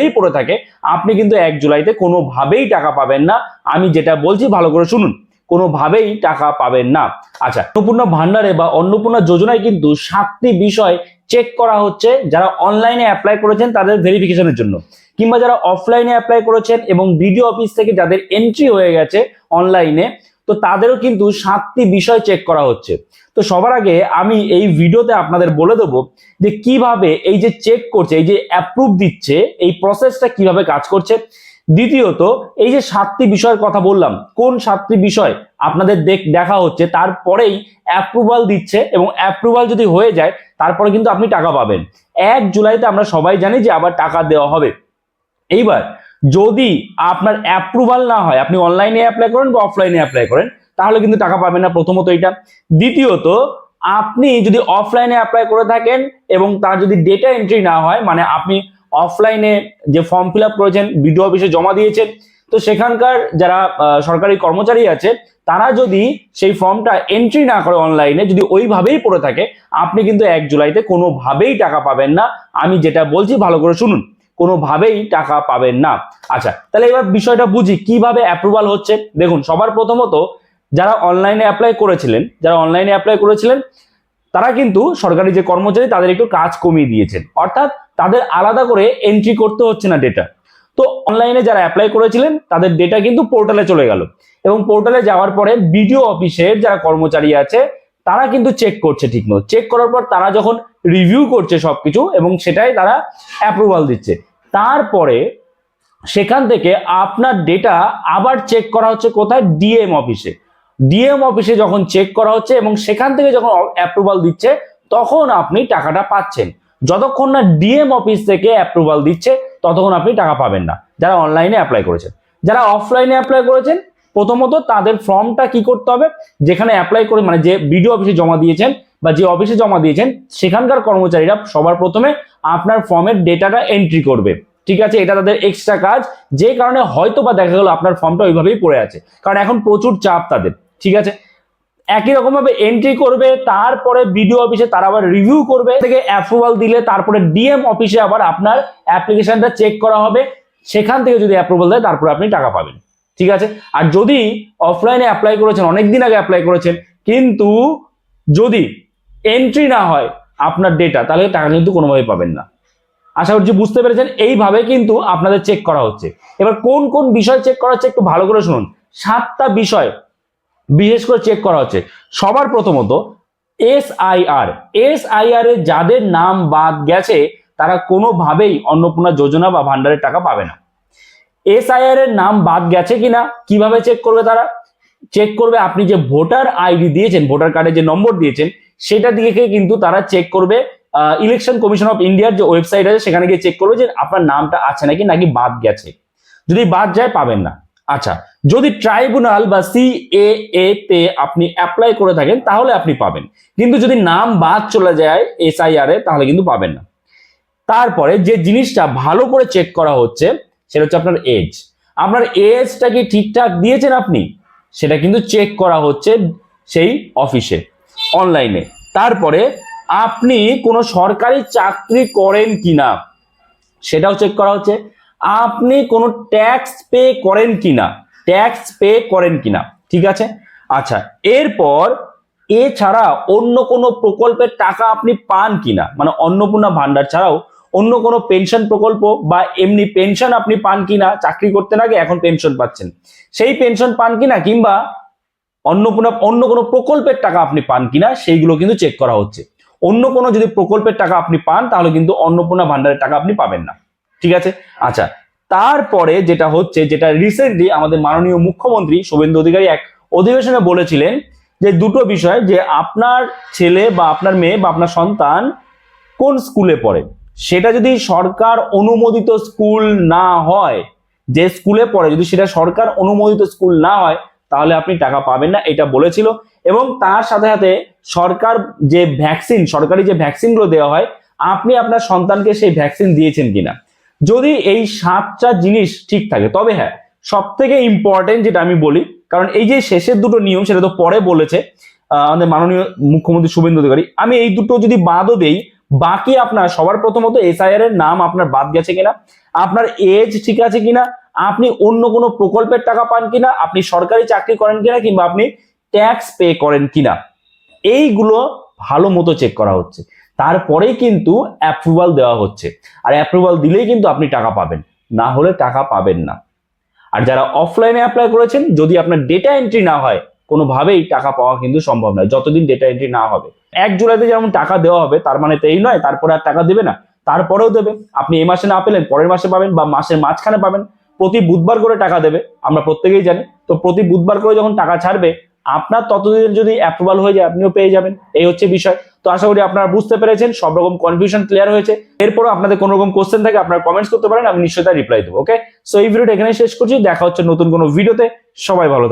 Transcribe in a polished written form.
কোনোভাবেই পড়ে থাকে আপনি কিন্তু 1 জুলাইতে কোনোভাবেই টাকা পাবেন না। আমি যেটা বলছি ভালো করে শুনুন, কোনোভাবেই টাকা পাবেন না। আচ্ছা, অন্নপূর্ণা ভান্ডারে বা অন্নপূর্ণা যোজনায় কিন্তু 7টি বিষয় চেক করা হচ্ছে যারা অনলাইনে অ্যাপ্লাই করেছেন তাদের ভেরিফিকেশনের জন্য, কিংবা যারা অফলাইনে অ্যাপ্লাই করেছেন এবং বিডিও অফিস থেকে যাদের এন্ট্রি হয়ে গেছে অনলাইনে, তো তাদেরও কিন্তু 7টি বিষয় চেক করা হচ্ছে। তো সবার আগে আমি এই ভিডিওতে আপনাদের বলে দেবো যে কিভাবে এই যে চেক করছে, এই যে অ্যাপ্রুভ দিচ্ছে, এই প্রসেসটা কিভাবে কাজ করছে। দ্বিতীয়ত, এই যে 7টি বিষয়ের কথা বললাম, কোন 7টি বিষয় আপনাদের দেখা হচ্ছে, তারপরেই অ্যাপ্রুভাল দিচ্ছে, এবং অ্যাপ্রুভাল যদি হয়ে যায় তারপরে কিন্তু আপনি টাকা পাবেন। 1 জুলাইতে আমরা সবাই জানি যে আবার টাকা দেওয়া হবে। এইবার যদি আপনার অ্যাপ্রুভাল না হয়, আপনি অনলাইনে অ্যাপ্লাই করেন বা অফলাইনে অ্যাপ্লাই করেন, তাহলে কিন্তু টাকা পাবেন না, প্রথমত এটা। দ্বিতীয়ত, আপনি যদি অফলাইনে অ্যাপ্লাই করে থাকেন এবং তার যদি ডেটা এন্ট্রি না হয়, মানে আপনি অফলাইনে যে ফর্ম ফিল আপ করেছেন, বিডিও অফিসে জমা দিয়েছেন, তো সেখানকার যারা সরকারি কর্মচারী আছে তারা যদি সেই ফর্মটা এন্ট্রি না করে অনলাইনে, যদি ওইভাবেই পড়ে থাকে, আপনি কিন্তু 1 জুলাইতে কোনোভাবেই টাকা পাবেন না। আমি যেটা বলছি ভালো করে শুনুন, কোনোভাবেই টাকা পাবেন না। আচ্ছা, তাহলে এবার বিষয়টা বুঝি কিভাবে অ্যাপ্রুভাল হচ্ছে। দেখুন, সবার প্রথমত যারা অনলাইনে অ্যাপ্লাই করেছিলেন তারা কিন্তু সরকারি যে কর্মচারী তাদের একটু কাজ কমিয়ে দিয়েছেন, অর্থাৎ তাদের আলাদা করে এন্ট্রি করতে হচ্ছে না ডেটা। তো অনলাইনে যারা অ্যাপ্লাই করেছিলেন তাদের ডেটা কিন্তু পোর্টালে চলে গেল, এবং পোর্টালে যাওয়ার পরে বিডিও অফিসের যারা কর্মচারী আছে তারা কিন্তু চেক করছে ঠিকমতো। চেক করার পর তারা যখন রিভিউ করছে সবকিছু এবং সেটাই তারা অ্যাপ্রুভাল দিচ্ছে, তারপরে সেখান থেকে আপনার ডেটা আবার চেক করা হচ্ছে কোথায়, ডিএম অফিসে। ডিএম অফিসে যখন চেক করা হচ্ছে এবং সেখান থেকে যখন অ্যাপ্রুভাল দিচ্ছে, তখন আপনি টাকাটা পাচ্ছেন। যতক্ষণ না ডিএম অফিস থেকে অ্যাপ্রুভাল দিচ্ছে ততক্ষণ আপনি টাকা পাবেন না, যারা অনলাইনে অ্যাপ্লাই করেছেন। যারা অফলাইনে অ্যাপ্লাই করেছেন, প্রথমত তাদের ফর্মটা কি করতে হবে, যেখানে অ্যাপ্লাই করে মানে যে বিডিও অফিসে জমা দিয়েছেন বা যে অফিসে জমা দিয়েছেন সেখানকার কর্মচারীরা সবার প্রথমে আপনার ফর্মের ডেটাটা এন্ট্রি করবে। ঠিক আছে, এটা তাদের এক্সট্রা কাজ, যে কারণে হয়তো বা দেখা গেল আপনার ফর্মটা ওইভাবেই পড়ে আছে, কারণ এখন প্রচুর চাপ তাদের। ঠিক আছে, একই রকম ভাবে এন্ট্রি করবে, তারপরে বিডিও অফিসে তারা আবার রিভিউ করবে, থেকে অ্যাপ্রুভাল দিলে তারপরে ডিএম অফিসে আবার আপনার অ্যাপ্লিকেশনটা চেক করা হবে, সেখান থেকে যদি অ্যাপ্রুভাল দেয় তারপরে আপনি টাকা পাবেন। ঠিক আছে, আর যদি অফলাইনে অ্যাপ্লাই করেছেন, অনেকদিন আগে অ্যাপ্লাই করেছেন, কিন্তু যদি এন্ট্রি না হয় আপনার ডেটা, তাহলে টাকা কিন্তু কোনোভাবেই পাবেন না। আশা করছি বুঝতে পেরেছেন। এইভাবে কিন্তু আপনাদের চেক করা হচ্ছে। এবার কোন কোন বিষয় চেক করা হচ্ছে একটু ভালো করে শুনুন। 7টা বিষয় বিশেষ করে চেক করা হচ্ছে। সবার প্রথমত এসআইআর এর যাদের নাম বাদ গেছে তারা কোনোভাবেই অন্নপূর্ণা যোজনা বা ভান্ডারের টাকা পাবে না। এসআইআর এর নাম বাদ গেছে কিনা কিভাবে চেক করবে? তারা চেক করবে আপনি যে ভোটার আইডি দিয়েছেন, ভোটার কার্ডে যে নম্বর দিয়েছেন, সেটা দিয়ে কিন্তু তারা চেক করবে। ইলেকশন কমিশন অফ ইন্ডিয়ার যে ওয়েবসাইট আছে সেখানে গিয়ে চেক করবে যে আপনার নামটা আছে নাকি বাদ গেছে। যদি বাদ যায় পাবেন না। আচ্ছা, যদি ট্রাইব্যুনাল বা সিএএ তে আপনি অ্যাপ্লাই করে থাকেন তাহলে আপনি পাবেন, কিন্তু যদি নাম বাদ চলে যায় এসআইআর এ তাহলে কিন্তু পাবেন না। তারপরে যে জিনিসটা ভালো করে চেক করা হচ্ছে সেটা হচ্ছে আপনার এজ। আপনার এজটা কি ঠিকঠাক দিয়েছেন আপনি, সেটা কিন্তু চেক করা হচ্ছে সেই অফিসে অনলাইনে। তারপরে আপনি কোনো সরকারি চাকরি করেন কিনা সেটাও চেক করা হচ্ছে। আপনি কোনো ট্যাক্স পে করেন কিনা, ঠিক আছে। আচ্ছা, এরপর এছাড়া অন্য কোনো প্রকল্পের টাকা আপনি পান কিনা, মানে অন্নপূর্ণা ভান্ডার ছাড়াও অন্য কোনো পেনশন প্রকল্প বা এমনি পেনশন আপনি পান কিনা, চাকরি করতে আগে এখন পেনশন পাচ্ছেন, সেই পেনশন পান কিনা, কিংবা অন্য কোনো প্রকল্পের টাকা আপনি পান কিনা, সেইগুলো কিন্তু চেক করা হচ্ছে। অন্য কোনো যদি প্রকল্পের টাকা আপনি পান তাহলে কিন্তু অন্নপূর্ণা ভান্ডারের টাকা আপনি পাবেন না। ঠিক আছে। আচ্ছা, তারপরে যেটা হচ্ছে, যেটা রিসেন্টলি আমাদের মাননীয় মুখ্যমন্ত্রী শুভেন্দু অধিকারী এক অধিবেশনে বলেছিলেন, যে দুটো বিষয়, যে আপনার ছেলে বা আপনার মেয়ে বা আপনার সন্তান কোন স্কুলে পড়ে, সেটা যদি সরকার অনুমোদিত স্কুল না হয়, যে স্কুলে পড়ে যদি সেটা সরকার অনুমোদিত স্কুল না হয় তাহলে আপনি টাকা পাবেন না, এটা বলেছিল। এবং তার সাথে সাথে সরকার যে ভ্যাকসিন, সরকারি যে ভ্যাকসিনগুলো দেওয়া হয়, আপনি আপনার সন্তানকে সেই ভ্যাকসিন দিয়েছেন কিনা। যদি এই 7টা জিনিস ঠিক থাকে, তবে হ্যাঁ, সব থেকে ইম্পর্টেন্ট যেটা আমি বলি, কারণ এই যে শেষের দুটো নিয়ম সেটা তো পরে বলেছে আমাদের মাননীয় মুখ্যমন্ত্রী শুভেন্দু অধিকারী, আমি এই দুটো যদি বাদও দেই, বাকি আপনার সবার প্রথমত এসআইআর এর নাম আপনার বাদ গেছে কিনা, আপনার এজ ঠিক আছে কিনা, আপনি অন্য কোনো প্রকল্পের টাকা পান কিনা, আপনি সরকারি চাকরি করেন কিনা, কিংবা আপনি ট্যাক্স পে করেন কিনা, এইগুলো ভালো মতো চেক করা হচ্ছে। তারপরেই কিন্তু অ্যাপ্রুভাল দেওয়া হচ্ছে। আর অ্যাপ্রুভাল দিলেই কিন্তু আপনি টাকা পাবেন, না হলে টাকা পাবেন না। আর যারা অফলাইনে অ্যাপ্লাই করেছেন, যদি আপনার ডেটা এন্ট্রি না হয়, কোনোভাবেই টাকা পাওয়া কিন্তু সম্ভব নয় যতদিন ডেটা এন্ট্রি না হবে। 1 জুলাইতে যেমন টাকা দেওয়া হবে তার মানে তো এই নয় তারপরে আর টাকা দেবে না, তারপরেও দেবে। আপনি এই মাসে না পেলেন পরের মাসে পাবেন, বা মাসের মাঝখানে পাবেন। প্রতি বুধবার করে টাকা দেবে, আমরা প্রত্যেকেই জানি। তো প্রতি বুধবার করে যখন টাকা ছাড়বে, আপনার ততদিন যদি অ্যাপ্রুভাল হয়ে যায় আপনিও পেয়ে যাবেন। এই হচ্ছে বিষয়। তো আশা করি আপনারা বুঝতে পেরেছেন, সব রকম কনফিউশন ক্লিয়ার হয়েছে। এরপরও আপনাদের কোনো রকম কোশ্চেন থাকে আপনারা কমেন্টস করতে পারেন, আমি নিশ্চয়ই তার রিপ্লাই দেবো। ওকে, সো এই ভিডিওটা এখানে শেষ করছি, দেখা হচ্ছে নতুন কোনো ভিডিওতে। সবাই ভালো থাকবেন।